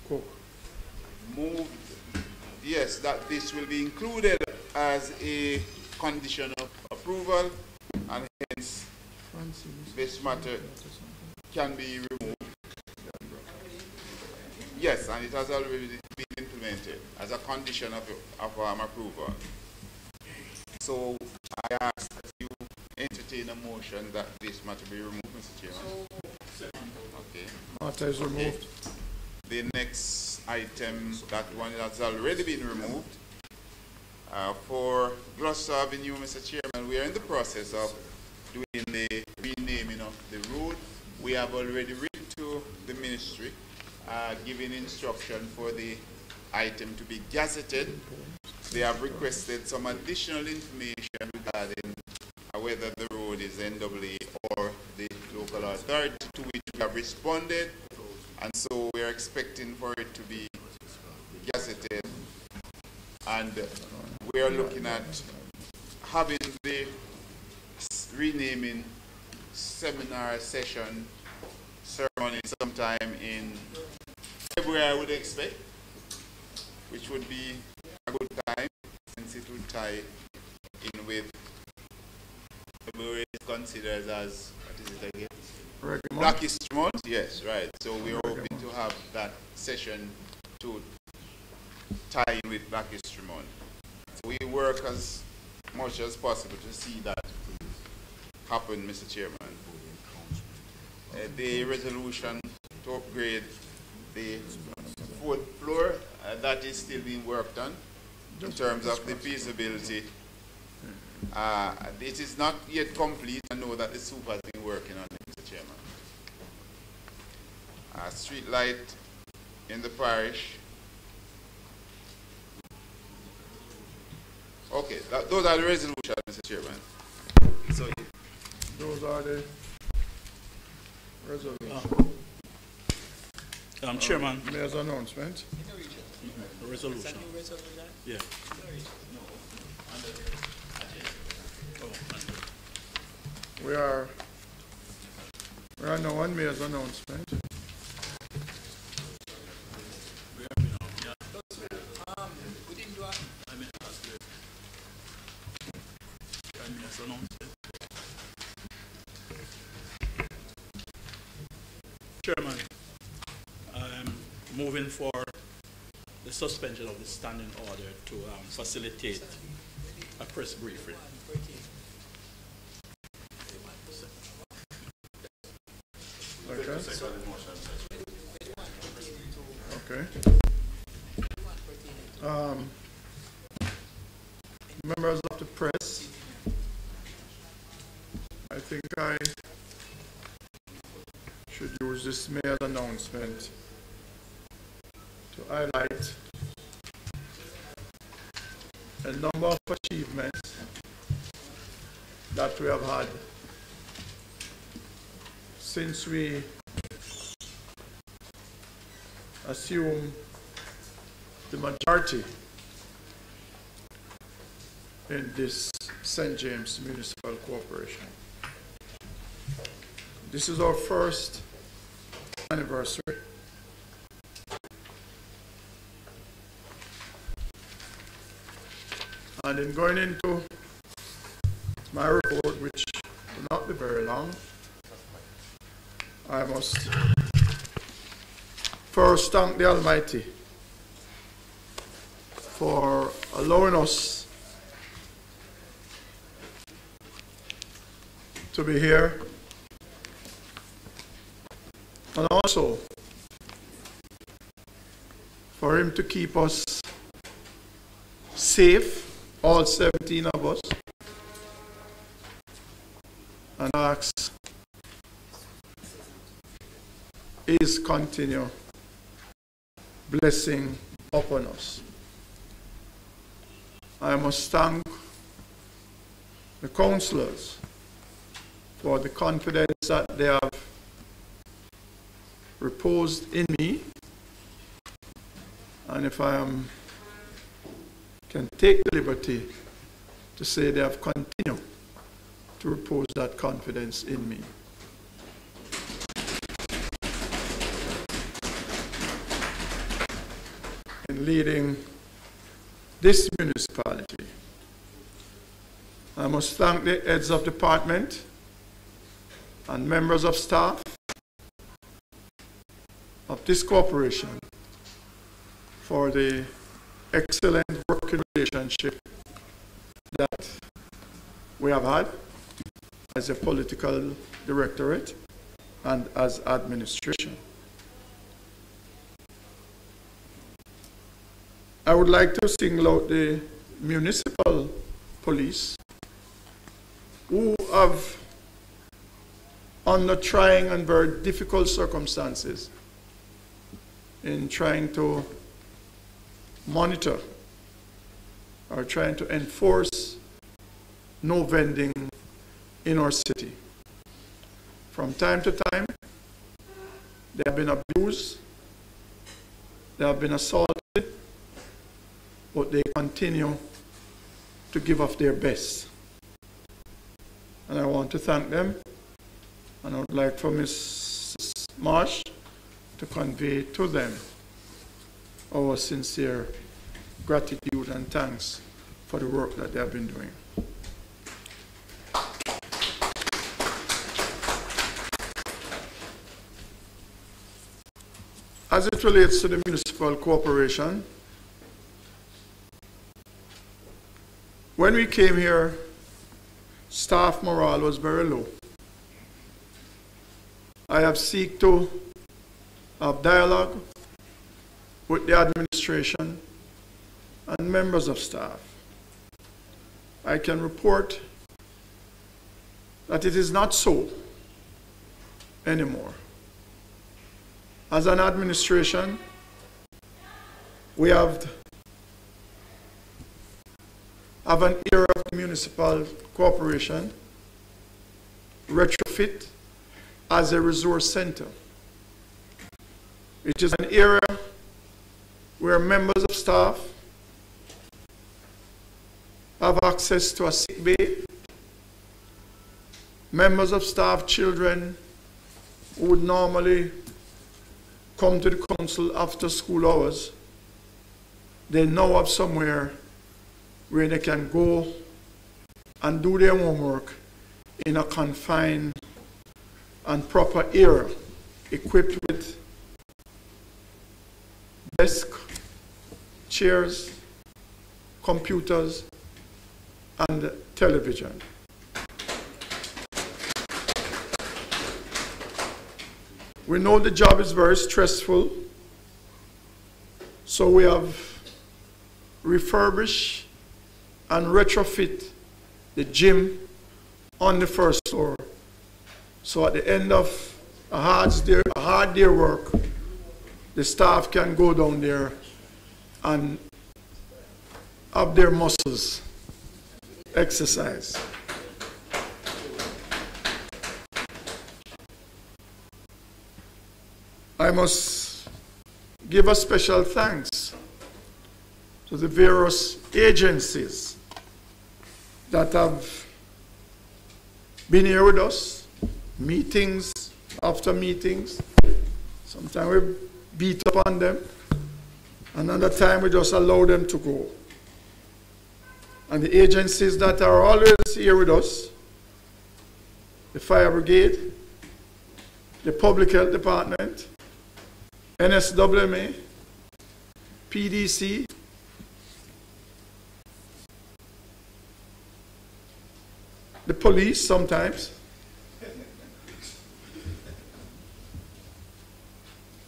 Cook. moved, yes, that this will be included as a condition of approval, and hence this matter can be removed. Yes, and it has already been implemented as a condition of approval. So I ask that you entertain a motion that this matter be removed, Mr. Chairman. Okay. Matter is removed. Okay. The next item, that one has already been removed. For Gloucester Avenue, Mr. Chairman, we are in the process of doing the renaming of the road. We have already written to the ministry, giving instruction for the item to be gazetted. They have requested some additional information regarding whether the road is NAA or the local authority, to which we have responded, and so we are expecting for it to be gazetted, and we are looking at having the renaming seminar session ceremony sometime in February, I would expect, which would be a good time since it would tie in with February is considered as, what is it again? Black History Month, yes, right. So we're hoping to have that session to tie in with Black History Month. So we work as much as possible to see that happen, Mr. Chairman. The resolution to upgrade the fourth floor, that is still being worked on in terms of the feasibility. It is not yet complete. I know that the super has been working on it, Mr. Chairman. Street light in the parish. Okay, those are the resolutions, Mr. Chairman. So those are the resolutions. Chairman. Mayor's announcement. Resolution. Yeah. We are now on Mayor's announcement. Chairman, I'm moving for the suspension of the standing order to facilitate a press briefing. Okay. Okay. Members of the press, I think I should use this mayor's announcement to highlight a number of achievements that we have had since we assumed the majority in this St. James Municipal Corporation. This is our first anniversary. And in going into my report, which will not be very long, I must first thank the Almighty for allowing us to be here, and also for Him to keep us safe, all 17 of us, and ask His continued blessing upon us. I must thank the councillors for the confidence that they have reposed in me, and if I can take the liberty to say they have continued to repose that confidence in me. leading this municipality. I must thank the heads of department and members of staff of this corporation for the excellent working relationship that we have had as a political directorate and as administration. I would like to single out the municipal police who have, under trying and very difficult circumstances, in trying to monitor or trying to enforce no vending in our city. From time to time, they have been abused, they have been assaulted, but they continue to give of their best. And I want to thank them, and I would like for Ms. Marsh to convey to them our sincere gratitude and thanks for the work that they have been doing. As it relates to the municipal corporation, when we came here, staff morale was very low. I have sought to have dialogue with the administration and members of staff. I can report that it is not so anymore. As an administration, we have an area of the municipal corporation retrofit as a resource center. It is an area where members of staff have access to a sick bay. Members of staff, children who would normally come to the council after school hours, they now have somewhere where they can go and do their homework in a confined and proper area, equipped with desk, chairs, computers, and television. We know the job is very stressful, so we have refurbished and retrofit the gym on the first floor. So at the end of a hard day work, the staff can go down there and have their muscles exercise. I must give a special thanks to the various agencies that have been here with us, meetings after meetings. Sometimes we beat up on them, another time we just allow them to go. And the agencies that are always here with us, the Fire Brigade, the Public Health Department, NSWMA, PDC, the police sometimes,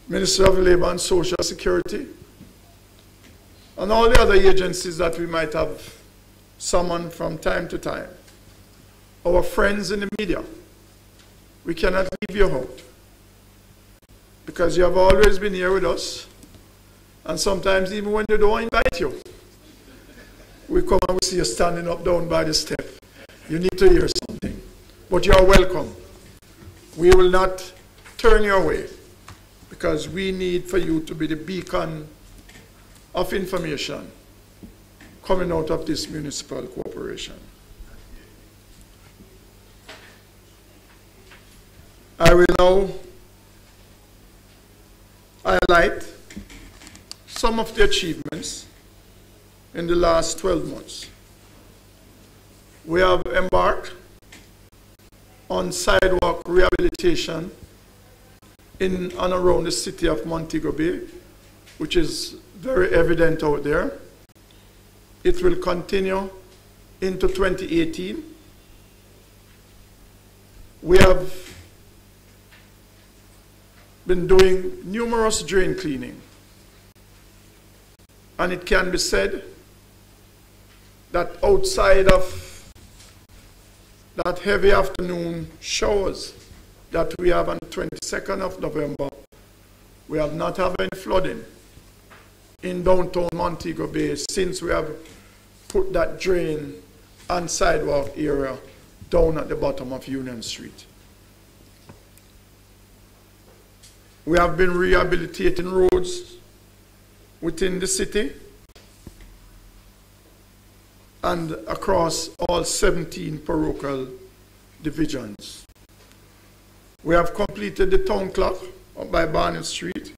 Ministry of Labor and Social Security, and all the other agencies that we might have summoned from time to time. Our friends in the media, we cannot leave you out, because you have always been here with us, and sometimes even when they don't invite you, we come and we see you standing up down by the step. You need to hear something, but you are welcome. We will not turn you away, because we need for you to be the beacon of information coming out of this municipal corporation. I will now highlight some of the achievements in the last 12 months. We have embarked on sidewalk rehabilitation in and around the city of Montego Bay, which is very evident out there. It will continue into 2018. We have been doing numerous drain cleaning, and it can be said that outside of that heavy afternoon showers that we have on the 22nd of November, we have not had any flooding in downtown Montego Bay since we have put that drain and sidewalk area down at the bottom of Union Street. We have been rehabilitating roads within the city and across all 17 parochial divisions. We have completed the town clock up by Barnett Street.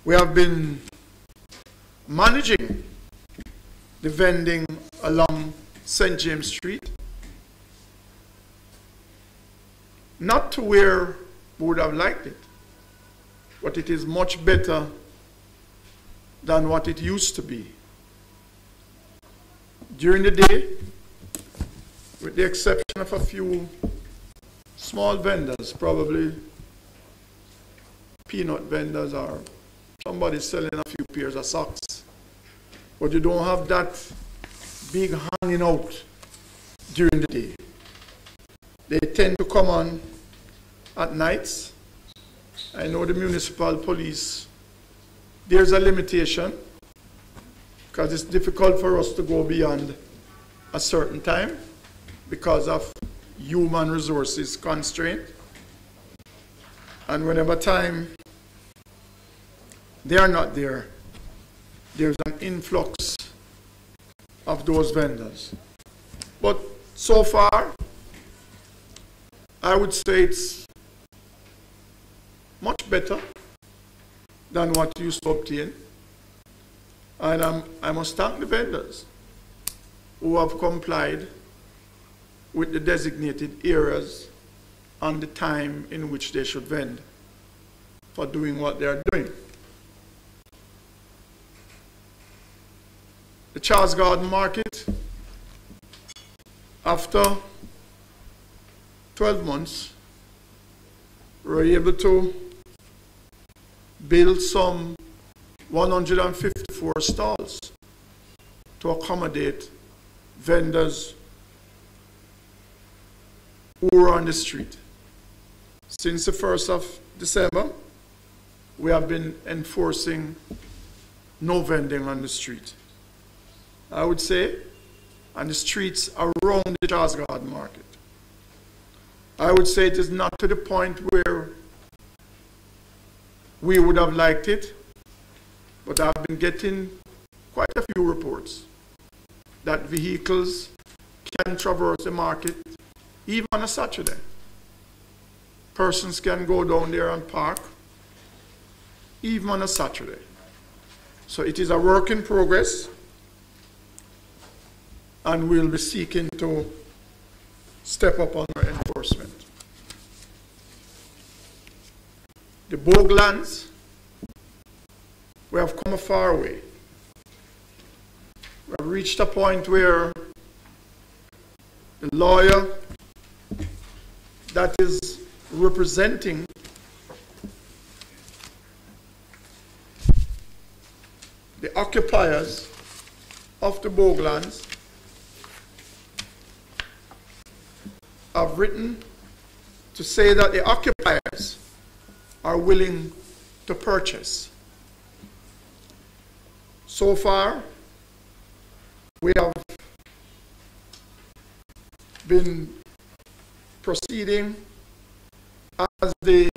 We have been managing the vending along St. James Street, not to where we would have liked it, but it is much better than what it used to be. During the day, with the exception of a few small vendors, probably peanut vendors or somebody selling a few pairs of socks, but you don't have that big hanging out during the day. They tend to come on at nights. I know the municipal police, there's a limitation because it's difficult for us to go beyond a certain time because of human resources constraint. And whenever time they are not there, there's an influx of those vendors. But so far, I would say it's much better than what you used to obtain. And I must thank the vendors who have complied with the designated areas and the time in which they should vend for doing what they are doing. The Charles Garden Market, after 12 months, we were able to build some 154 stalls to accommodate vendors who were on the street. Since the 1st of December, we have been enforcing no vending on the street. I would say on the streets around the Charles Garden Market. I would say it is not to the point where we would have liked it, but I've been getting quite a few reports that vehicles can traverse the market even on a Saturday. Persons can go down there and park even on a Saturday. So it is a work in progress, and we'll be seeking to step up on our enforcement. The Boglands, we have come a far way. We have reached a point where the lawyer that is representing the occupiers of the Boglands have written to say that the occupiers are willing to purchase. So far, we have been proceeding as the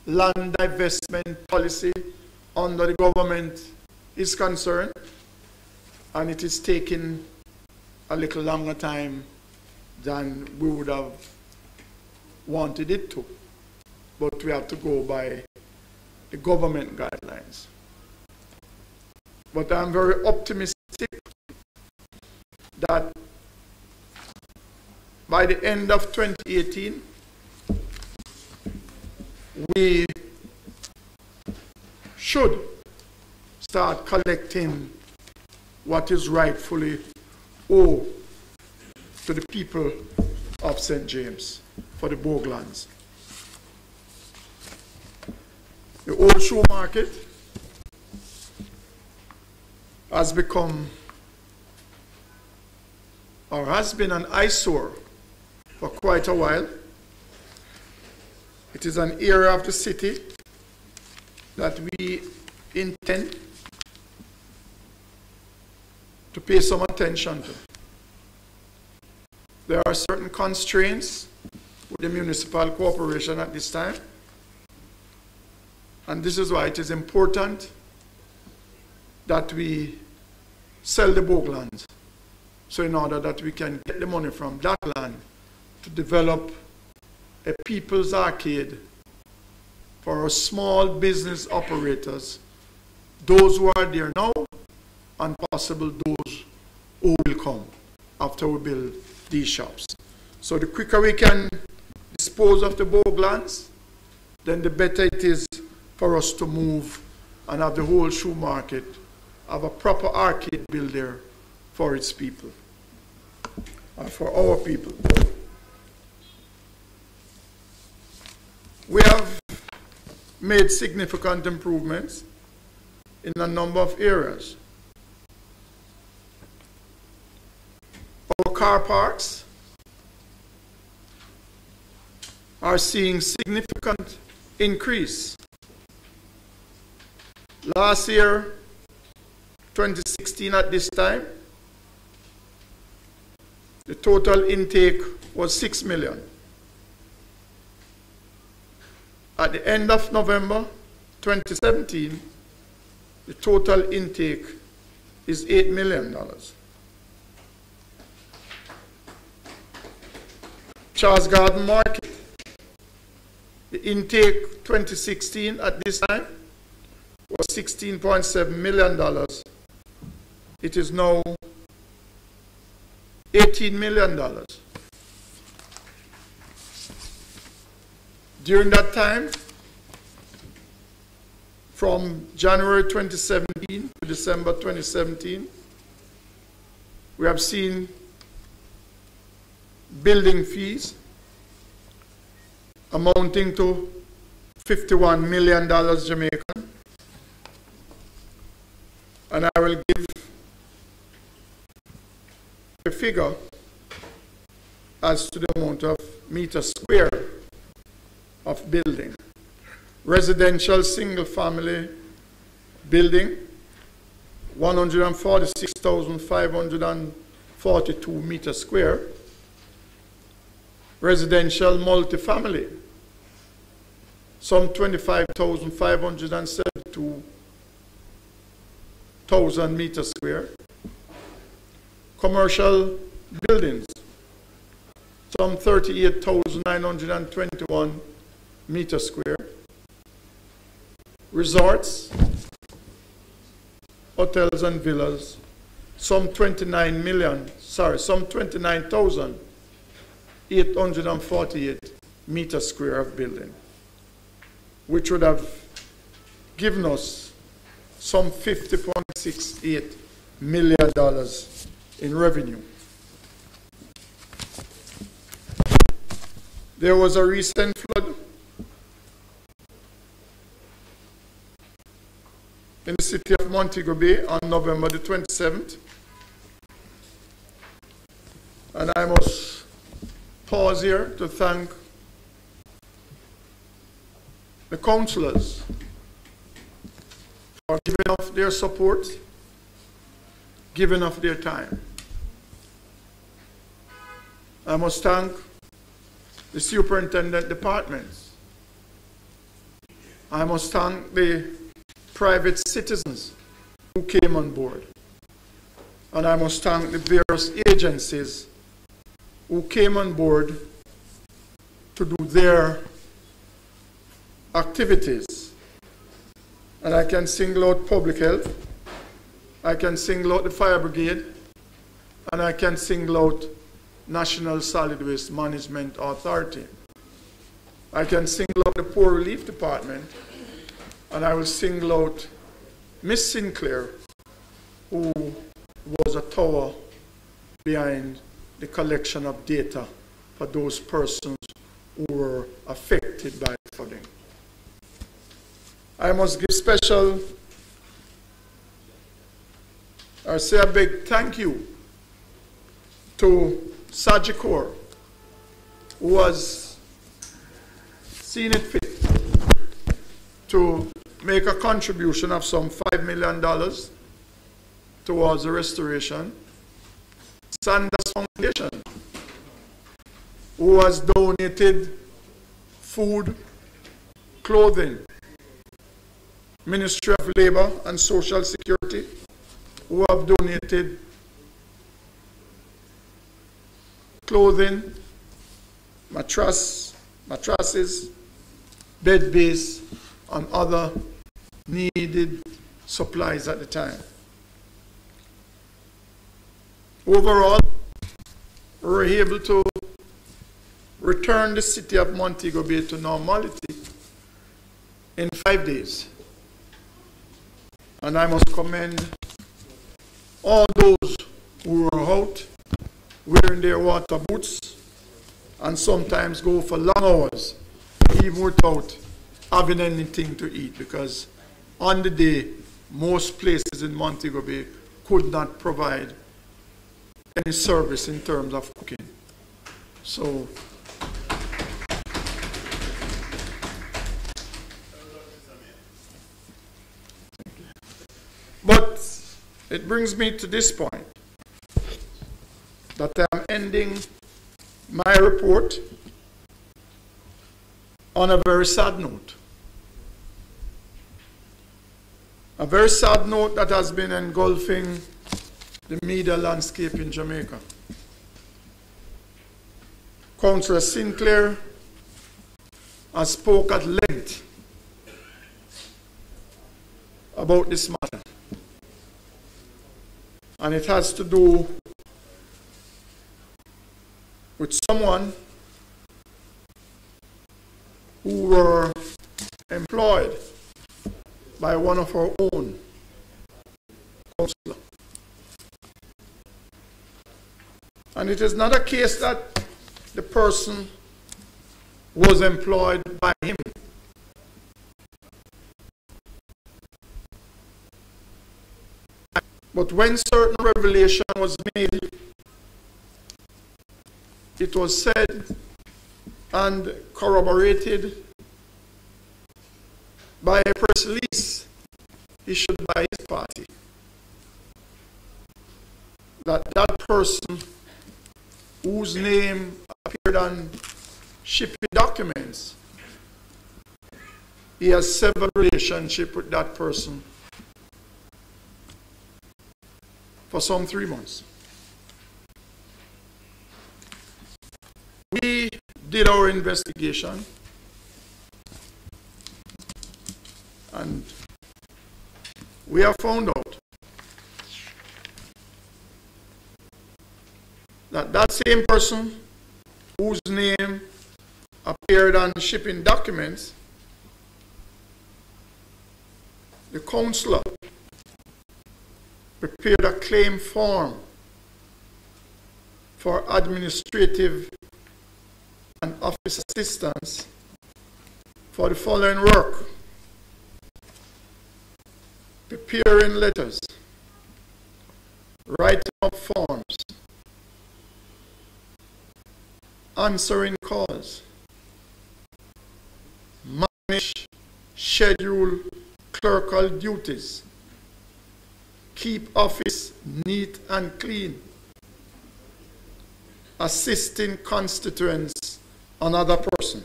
land divestment policy under the government is concerned, and it is taking a little longer time than we would have wanted it to. But we have to go by the government guidelines. But I'm very optimistic that by the end of 2018, we should start collecting what is rightfully owed to the people of St. James for the Boglands. The old shoe market has become, or has been, an eyesore for quite a while. It is an area of the city that we intend to pay some attention to. There are certain constraints with the municipal corporation at this time, and this is why it is important that we sell the Boglands, so in order that we can get the money from that land to develop a people's arcade for our small business operators, those who are there now and possible those who will come after we build these shops. So the quicker we can dispose of the Boglands, then the better it is for us to move and have the whole shoe market have a proper arcade built there for its people, or for our people. We have made significant improvements in a number of areas. Our car parks are seeing significant increase. Last year, 2016 at this time, the total intake was 6 million. At the end of November 2017, the total intake is $8 million. Charles Garden Market, the intake 2016 at this time was $16.7 million. It is now $18 million. During that time, from January 2017 to December 2017, we have seen building fees amounting to $51 million Jamaican. And I will give a figure as to the amount of meters square of building. Residential single family building, 146,542 meters square. Residential multifamily, some 25,572,000 meters square. Commercial buildings, some 38,921 meters square. Resorts, hotels and villas, some 29,848 meters square of building, which would have given us some $50.68 million in revenue. There was a recent flood in the city of Montego Bay on November the 27th. And I must pause here to thank the councillors for giving of their support, giving of their time. I must thank the superintendent departments. I must thank the private citizens who came on board. And I must thank the various agencies who came on board to do their activities. And I can single out public health, I can single out the fire brigade, and I can single out National Solid Waste Management Authority. I can single out the Poor Relief Department, and I will single out Miss Sinclair, who was a tower behind the collection of data for those persons who were affected by flooding. I must give special, or say a big thank you to Sajikor, who has seen it fit to make a contribution of some $5 million towards the restoration. Sanders Foundation, who has donated food, clothing. Ministry of Labor and Social Security, who have donated clothing, mattresses, bed base, and other needed supplies at the time. Overall, we were able to return the city of Montego Bay to normality in 5 days. And I must commend all those who were out wearing their water boots and sometimes go for long hours even without having anything to eat, because on the day most places in Montego Bay could not provide any service in terms of cooking. So but it brings me to this point, that I'm ending my report on a very sad note. A very sad note that has been engulfing the media landscape in Jamaica. Councillor Sinclair has spoke at length about this matter. And it has to do with someone who were employed by one of our own councillors. And it is not a case that the person was employed by him. But when certain revelation was made, it was said and corroborated by a press release issued by his party, that that person whose name appeared on shipping documents, he has several relationship with that person for some 3 months. We did our investigation, and we have found out that that same person whose name appeared on shipping documents, the councillor prepared a claim form for administrative and office assistance for the following work: preparing letters, writing up forms, answering calls, manage, schedule clerical duties, keep office neat and clean, assisting constituents and other person.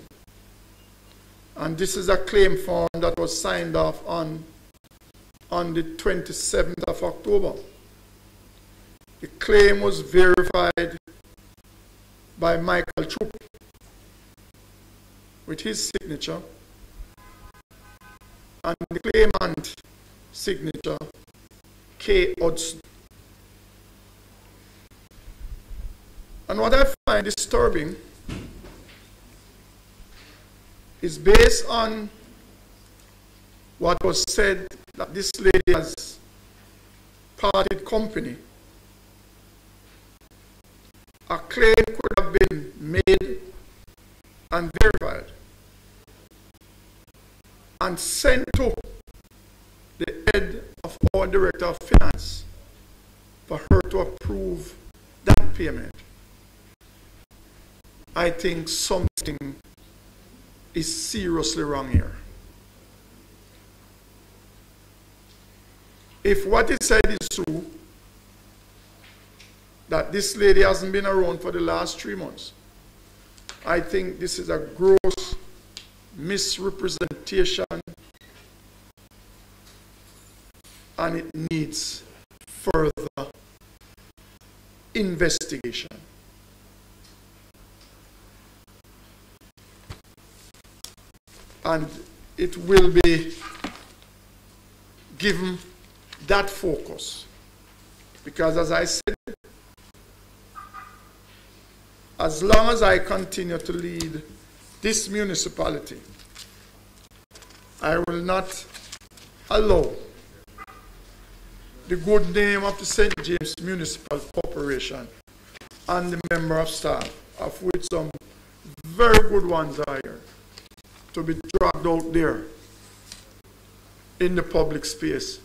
And this is a claim form that was signed off on the 27th of October. The claim was verified by Michael Troop with his signature, and the claimant signature K. Hudson. And what I find disturbing is based on what was said that this lady has parted company. A claim could have been made and verified and sent to the head of our Director of Finance for her to approve that payment. I think something is seriously wrong here. If what is said is true, that this lady hasn't been around for the last 3 months, I think this is a gross misrepresentation and it needs further investigation. And it will be given that focus. Because as I said, as long as I continue to lead this municipality, I will not allow the good name of the St. James Municipal Corporation and the member of staff, of which some very good ones are here, to be dragged out there in the public space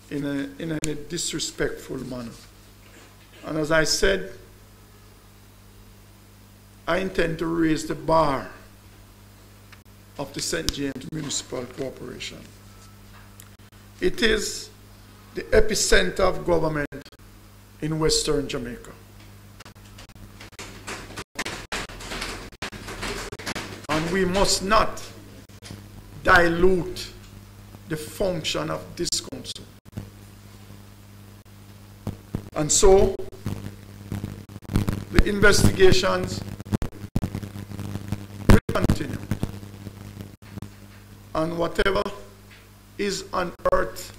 in a disrespectful manner. And as I said, I intend to raise the bar of the St. James Municipal Corporation. It is the epicenter of government in Western Jamaica. And we must not dilute the function of this council. And so, the investigations will continue. And whatever is unearthed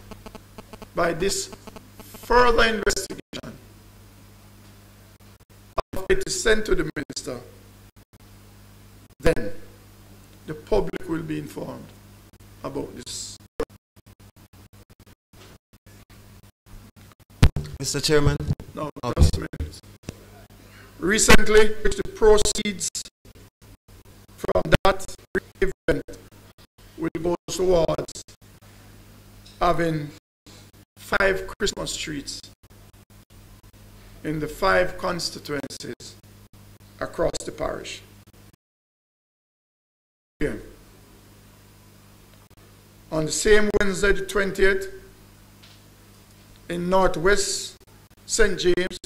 by this further investigation, after it is sent to the minister, then the public will be informed about this. Mr. Chairman? No, just a minute. Recently, the proceeds from that event will go towards having 5 Christmas trees in the 5 constituencies across the parish. Yeah. On the same Wednesday, the 20th, in Northwest St. James,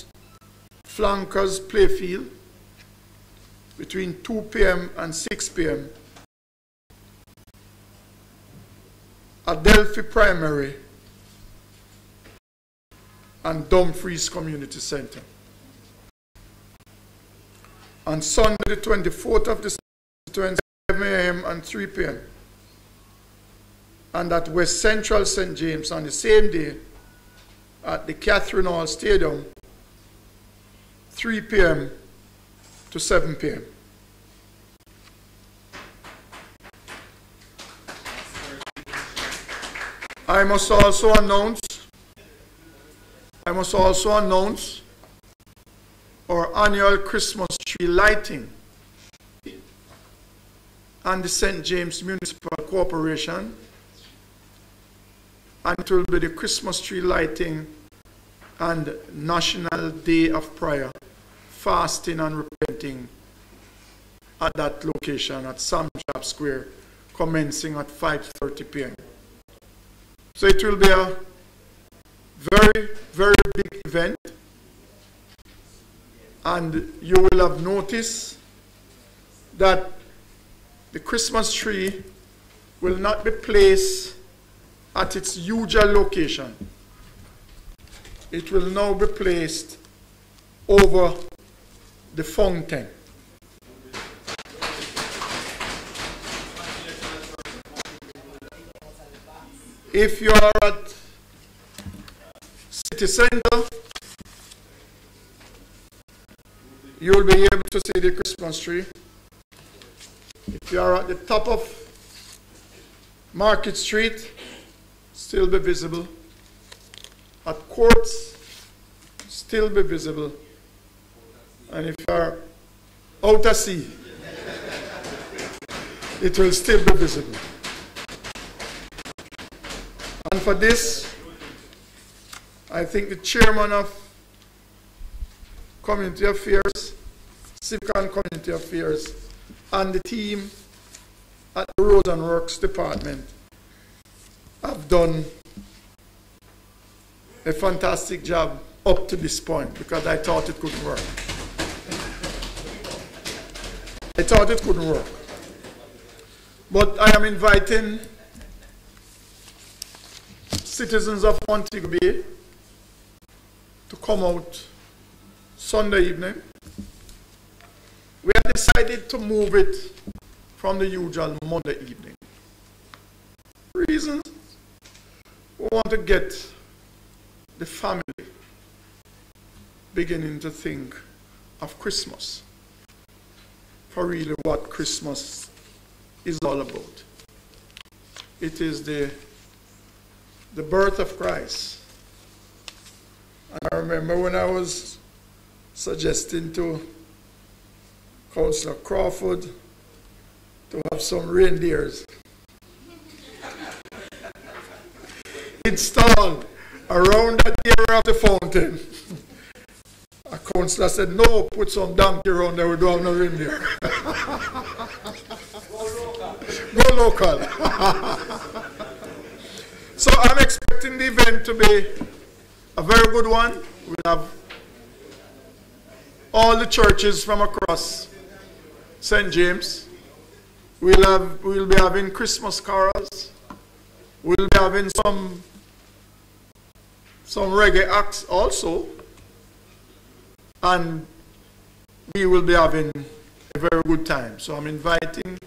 Flankers Playfield, between 2 p.m. and 6 p.m., Adelphi Primary and Dumfries Community Center. On Sunday, the 24th of December, 7 a.m. and 3 p.m., and at West Central St. James on the same day at the Catherine Hall Stadium, 3 p.m. to 7 p.m. I must also announce our annual Christmas tree lighting and the St. James Municipal Corporation, and it will be the Christmas tree lighting and National Day of Prayer, fasting and repenting at that location at Sam Chap Square, commencing at 5:30 p.m. So it will be a very, very big event, and you will have noticed that the Christmas tree will not be placed at its usual location. It will now be placed over the fountain. If you are at city center, you will be able to see the Christmas tree. If you are at the top of Market Street, still be visible. At Courts, still be visible. And if you are out at sea, it will still be visible. And for this, I think the chairman of Community Affairs, Civic and Community Affairs, and the team at the Roads and Works Department have done a fantastic job up to this point, because I thought it couldn't work. I thought it couldn't work. But I am inviting citizens of Montego Bay to come out Sunday evening. We have decided to move it from the usual Monday evening. Reasons: we want to get the family beginning to think of Christmas, for really what Christmas is all about. It is the birth of Christ. And I remember when I was suggesting to Councillor Crawford to have some reindeers installed around that area of the fountain. A councillor said, no, put some donkey around there, we don't have no reindeer. Go local. So I'm expecting the event to be a very good one. We'll have all the churches from across St. James. We'll be having Christmas carols. We'll be having some reggae acts also. And we will be having a very good time. So I'm inviting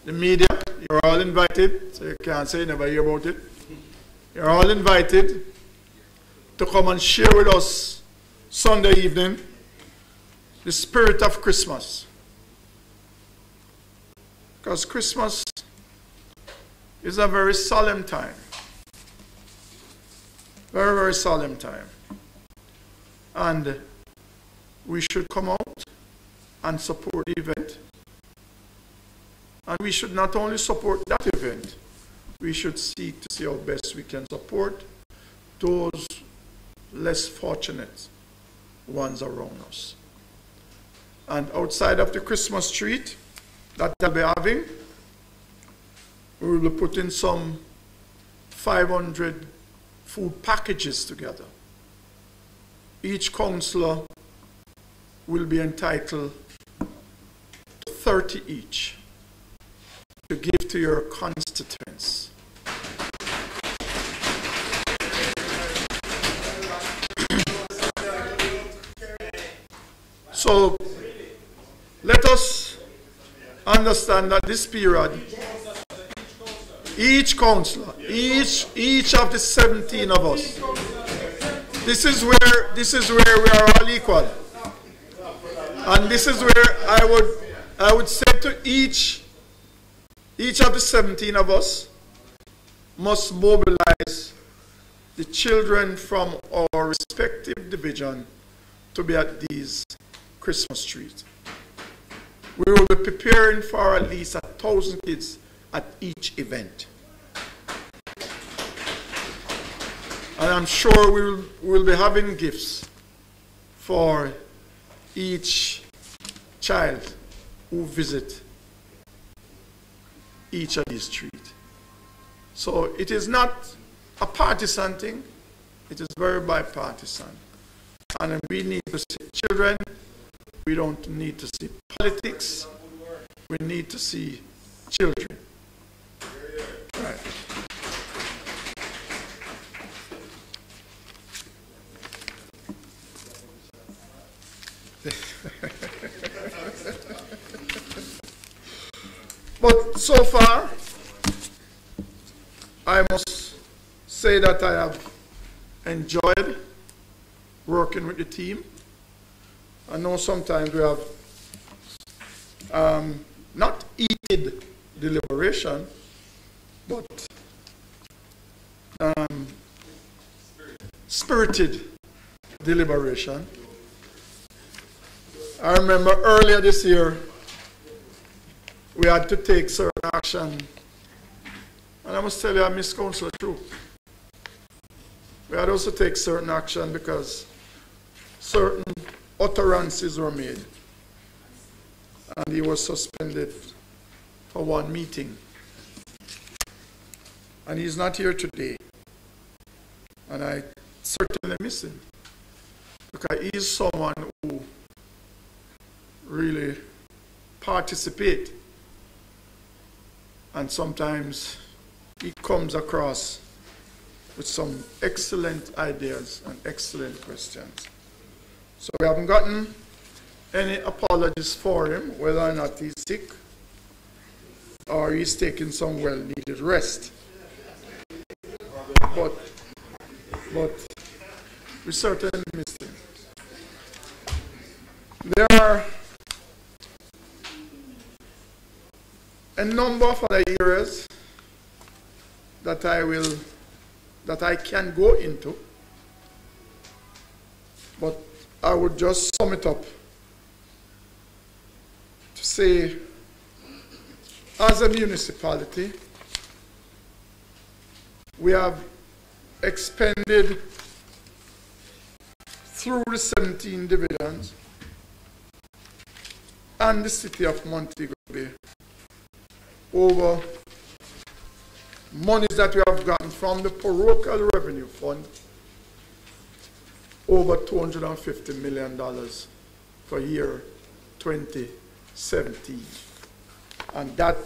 the media. You're all invited, so you can't say you never hear about it. You're all invited to come and share with us Sunday evening the spirit of Christmas. Because Christmas is a very solemn time. Very, very solemn time. And we should come out and support the event. And we should not only support that event, we should seek to see how best we can support those less fortunate ones around us. And outside of the Christmas tree that they'll be having, we will be putting some 500 food packages together. Each councillor will be entitled to 30 each to give to your constituents. So let us understand that this period, each councillor, each of the 17 of us, this is where we are all equal. And this is where I would say to each of the 17 of us must mobilize the children from our respective division to be at these Christmas trees. We will be preparing for at least 1,000 kids at each event. And I'm sure we will be having gifts for each child who visit each of these streets. So it is not a partisan thing, it is very bipartisan. And we need to see children, we don't need to see politics, we need to see children. Right. But so far, I must say that I have enjoyed working with the team. I know sometimes we have not heated deliberation, but spirited deliberation. I remember earlier this year, we had to take certain action. And I must tell you, I miss Councillor True. We had also take certain action because certain utterances were made. And he was suspended for one meeting. And he's not here today. And I certainly miss him. Because he's someone who really participates. And sometimes he comes across with some excellent ideas and excellent questions. So we haven't gotten any apologies for him, whether or not he's sick or he's taking some well-needed rest. But we certainly miss him. There are a number of other areas that I can go into, but I would just sum it up to say, as a municipality, we have expended through the 17 divisions and the city of Montego Bay over monies that we have gotten from the parochial revenue fund, over $250 million for year 2017. And that,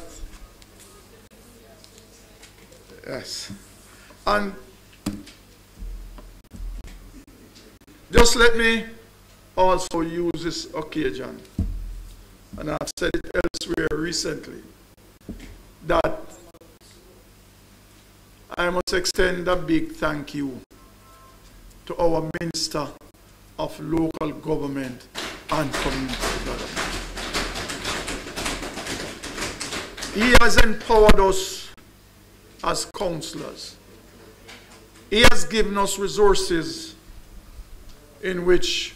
yes. And just let me also use this occasion, and I've said it elsewhere recently, that I must extend a big thank you to our Minister of Local Government and Community Development. He has empowered us as councillors. He has given us resources in which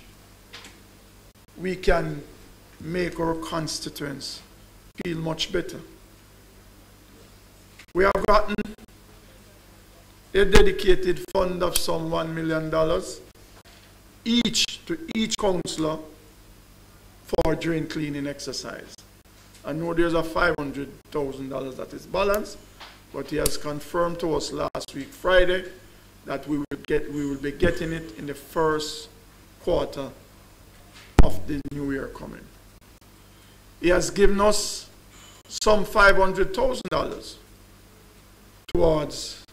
we can make our constituents feel much better. We have gotten a dedicated fund of some $1 million each to each councillor for drain cleaning exercise. I know there's a $500,000 that is balanced, but he has confirmed to us last week, Friday, that we will be getting it in the first quarter of the new year coming. He has given us some $500,000 towards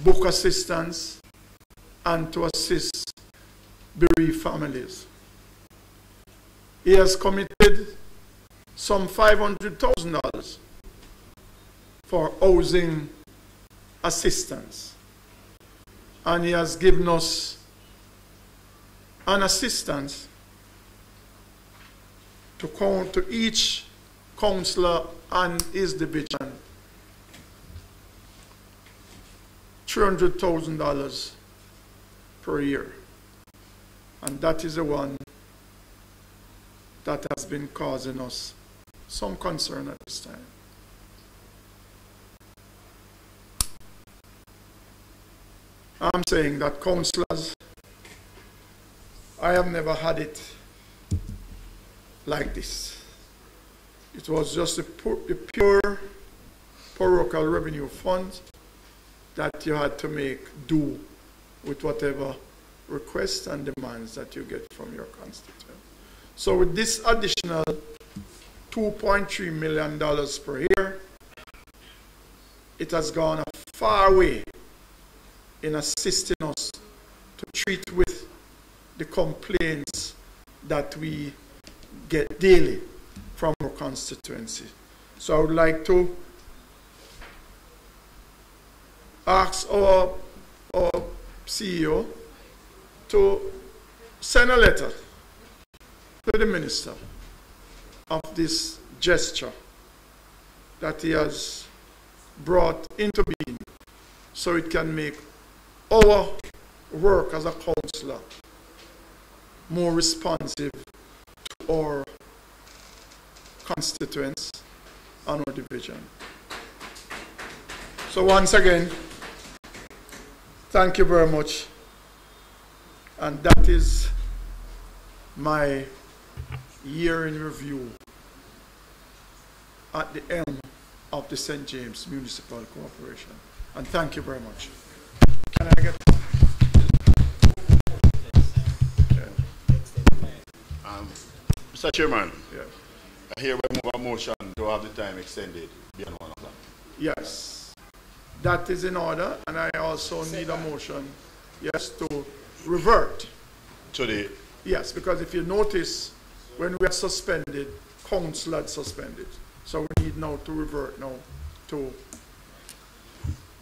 book assistance and to assist bereaved families. He has committed some $500,000 for housing assistance. And he has given us an assistance to each councillor and his division $300,000 per year. And that is the one that has been causing us some concern at this time. I'm saying that councillors, I have never had it like this. It was just a pure parochial revenue fund that you had to make do with whatever requests and demands that you get from your constituent. So with this additional $2.3 million per year, it has gone a far way in assisting us to treat with the complaints that we get daily from our constituency. So I would like to ask our CEO to send a letter to the minister of this gesture that he has brought into being so it can make our work as a councillor more responsive to our constituents and our division. So once again, thank you very much. And that is my year in review at the helm of the St. James Municipal Corporation. And thank you very much. Can I get Mr. Chairman, yeah. I hereby move a motion to have the time extended beyond 1 o'clock. Yes, that is in order, and I also need a motion, yes, to revert. To the... Yes, because if you notice, when we had suspended, council had suspended. So we need now to revert now to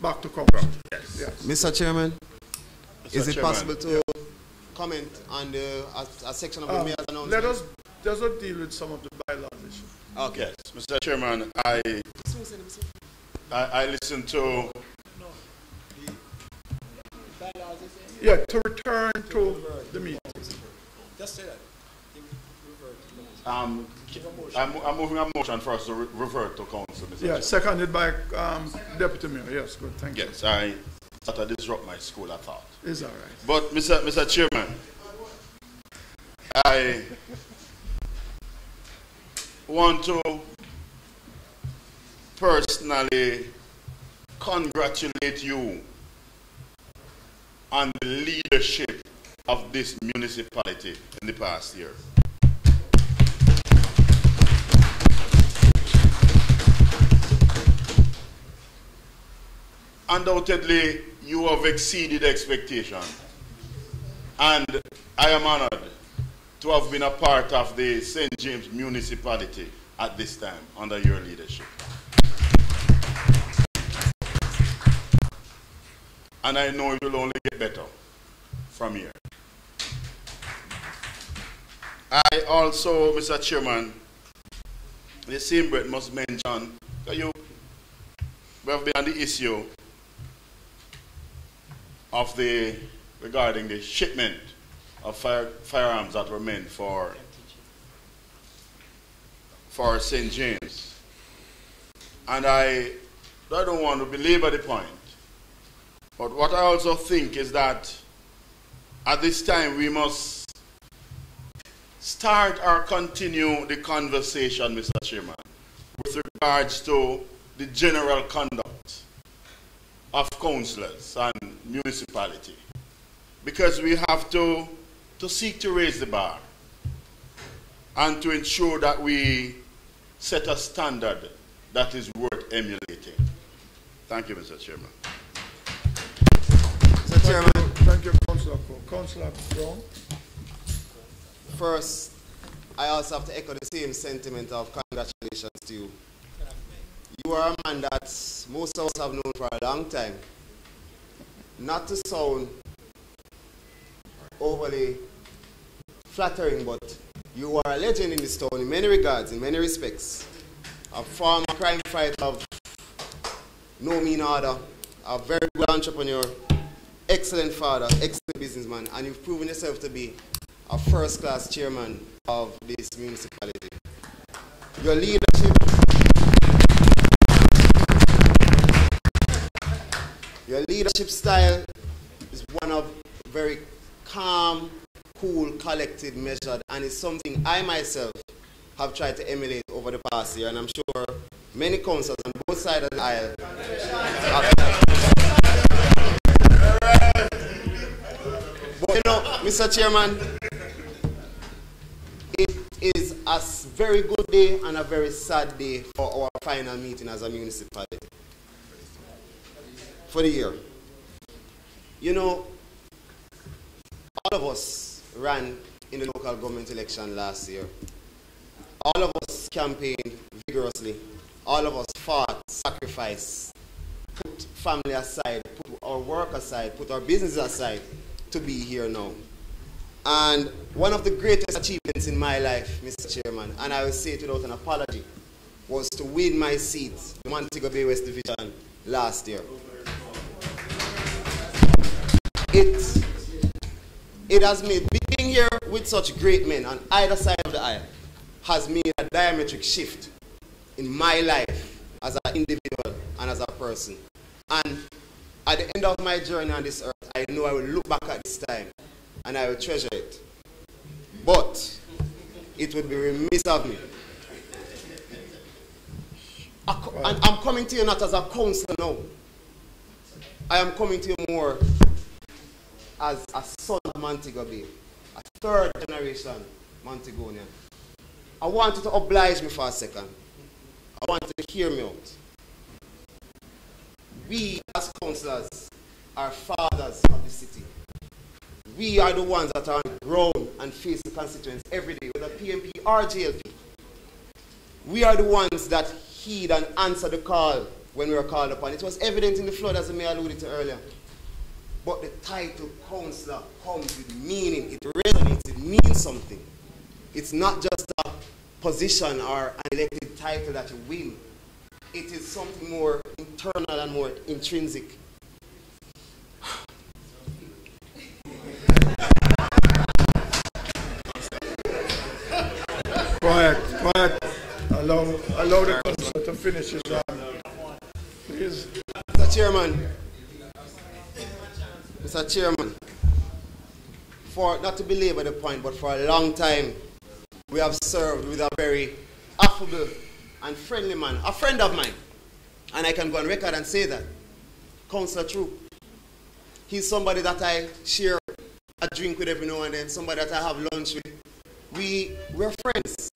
back to council. Yes. Yes. Mr. Chairman, is it Chairman, possible to comment on a section of the mayor's announcement? Let us deal with some of the bylaws issues. Okay. Yes, Mr. Chairman, I listened to... Yeah, to return to the meeting. Just say that. I'm moving a motion for us to revert to council, Mr. Yeah, Chairman. seconded by Deputy Mayor. Yes, good, thank you. Yes, I thought I disrupt my school, I thought. It's all right. But, Mr. Chairman, I want to personally congratulate you on the leadership of this municipality in the past year. Undoubtedly, you have exceeded expectation, and I am honored to have been a part of the St. James municipality at this time under your leadership. And I know it will only get better from here. I also, Mr. Chairman, the same breath must mention that we have been on the issue of regarding the shipment of firearms that were meant for St. James. And I don't want to belabor the point, but what I also think is that at this time we must start or continue the conversation, Mr. Chairman, with regards to the general conduct of councillors and municipality, because we have to seek to raise the bar and to ensure that we set a standard that is worth emulating. Thank you, Mr. Chairman. Mr. Chairman, Thank you, Councillor. Councillor Brown. first, I also have to echo the same sentiment of congratulations to you. You are a man that most of us have known for a long time. Not to sound overly flattering, but you are a legend in this town in many regards, in many respects. A former crime fighter of no mean order, a very good entrepreneur, excellent father, excellent businessman, and you've proven yourself to be a first-class chairman of this municipality. Your leadership style is one of very calm, cool, collected, measured, and it's something I myself have tried to emulate over the past year, and I'm sure many councils on both sides of the aisle But you know, Mr. Chairman, it is a very good day and a very sad day for our final meeting as a municipality for the year. You know, all of us ran in the local government election last year. All of us campaigned vigorously. All of us fought, sacrificed, put family aside, put our work aside, put our business aside to be here now. And one of the greatest achievements in my life, Mr. Chairman, and I will say it without an apology, was to win my seat in Montego Bay West Division last year. It has made being here with such great men on either side of the aisle has made a diametric shift in my life as an individual and as a person. And at the end of my journey on this earth, I know I will look back at this time and I will treasure it. But it would be remiss of me. And I'm coming to you not as a councillor now. I am coming to you more as a son of Montego Bay, a third generation Montegonian. I want you to oblige me for a second. I want you to hear me out. We as councillors are fathers of the city. We are the ones that are on the ground and face the constituents every day, whether PMP or JLP. We are the ones that heed and answer the call when we are called upon. It was evident in the flood, as the mayor alluded to earlier. But the title councillor comes with meaning. It resonates. It means something. It's not just a position or an elected title that you win. It is something more internal and more intrinsic. Quiet. Allow the councillor to finish his please. Mr. Chairman, for not to belabor the point, but for a long time, we have served with a very affable and friendly man, a friend of mine, and I can go on record and say that, Councillor Troop. He's somebody that I share a drink with every now and then, somebody that I have lunch with. We're friends.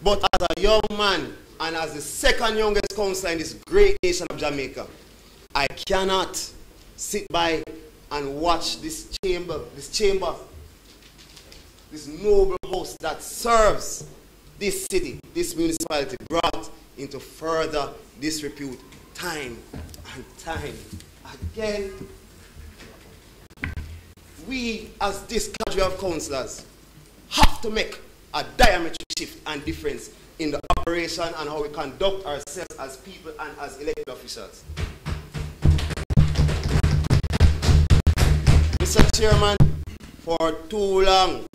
But as a young man and as the second youngest councillor in this great nation of Jamaica, I cannot sit by and watch this noble house that serves this city, this municipality, brought into further disrepute time and time again. We, as this cadre of councillors, have to make a diametric shift and difference in the operation and how we conduct ourselves as people and as elected officials. Mr. Chairman, for too long,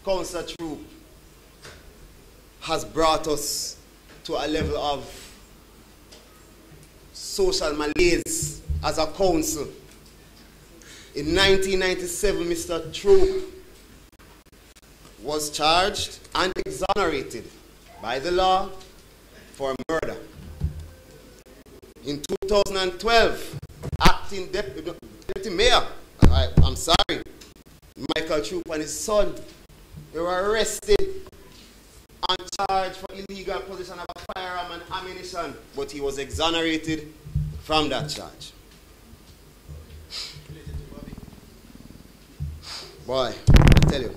Councillor Troop has brought us to a level of social malaise as a council. In 1997, Mr. Troop was charged and exonerated by the law for murder. In 2012, acting deputy mayor, I'm sorry, Michael Troop and his son, they were arrested and charged for illegal possession of a firearm and ammunition, but he was exonerated from that charge. Boy, I tell you.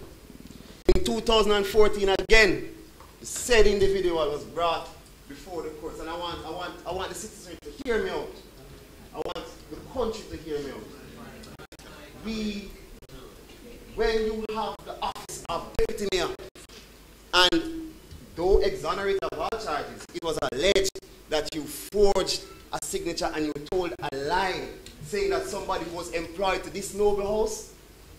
In 2014, again, the said individual was brought before the courts, and I want the citizens to hear me out. I want the country to hear me out. When you have the office of deputy mayor, and though exonerated of all charges, it was alleged that you forged a signature and you told a lie, saying that somebody was employed to this noble house.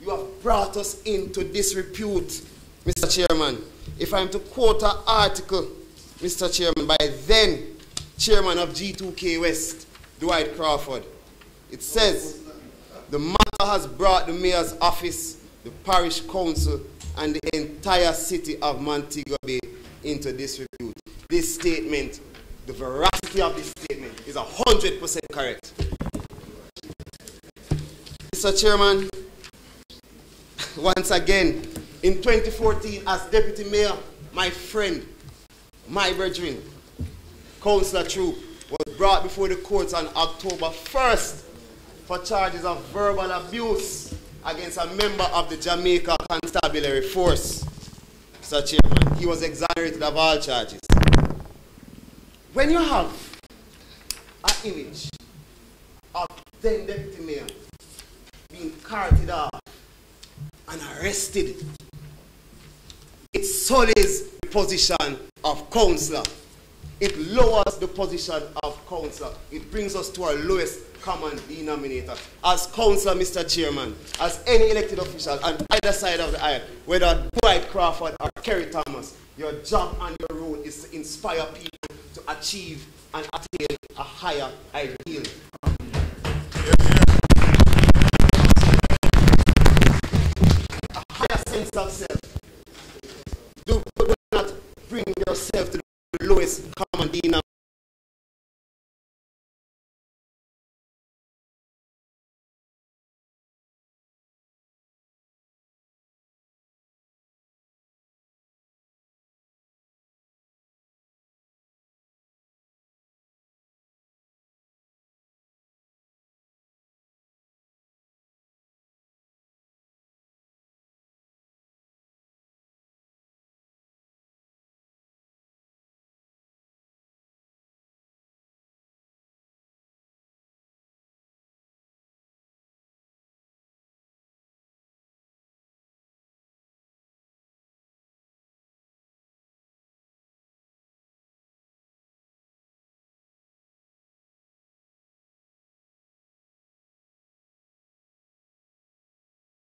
You have brought us into disrepute, Mr. Chairman. If I'm to quote an article, Mr. Chairman, by then Chairman of G2K West, Dwight Crawford, it says, the matter has brought the mayor's office, the parish council, and the entire city of Montego Bay into disrepute. This statement, the veracity of this statement is 100% correct. Mr. Chairman, once again, in 2014, as deputy mayor, my friend, my brethren, Councillor Troop, was brought before the courts on October 1st for charges of verbal abuse against a member of the Jamaica Constabulary Force. Mr. Chairman, he was exonerated of all charges. When you have an image of then deputy mayor being carted off and arrested. It sullies the position of councillor. It lowers the position of councillor. It brings us to our lowest common denominator. As councillor, Mr. Chairman, as any elected official on either side of the aisle, whether Dwight Crawford or Kerry Thomas, your job and your role is to inspire people to achieve and attain a higher ideal. A higher sense of self. Do not bring yourself to the lowest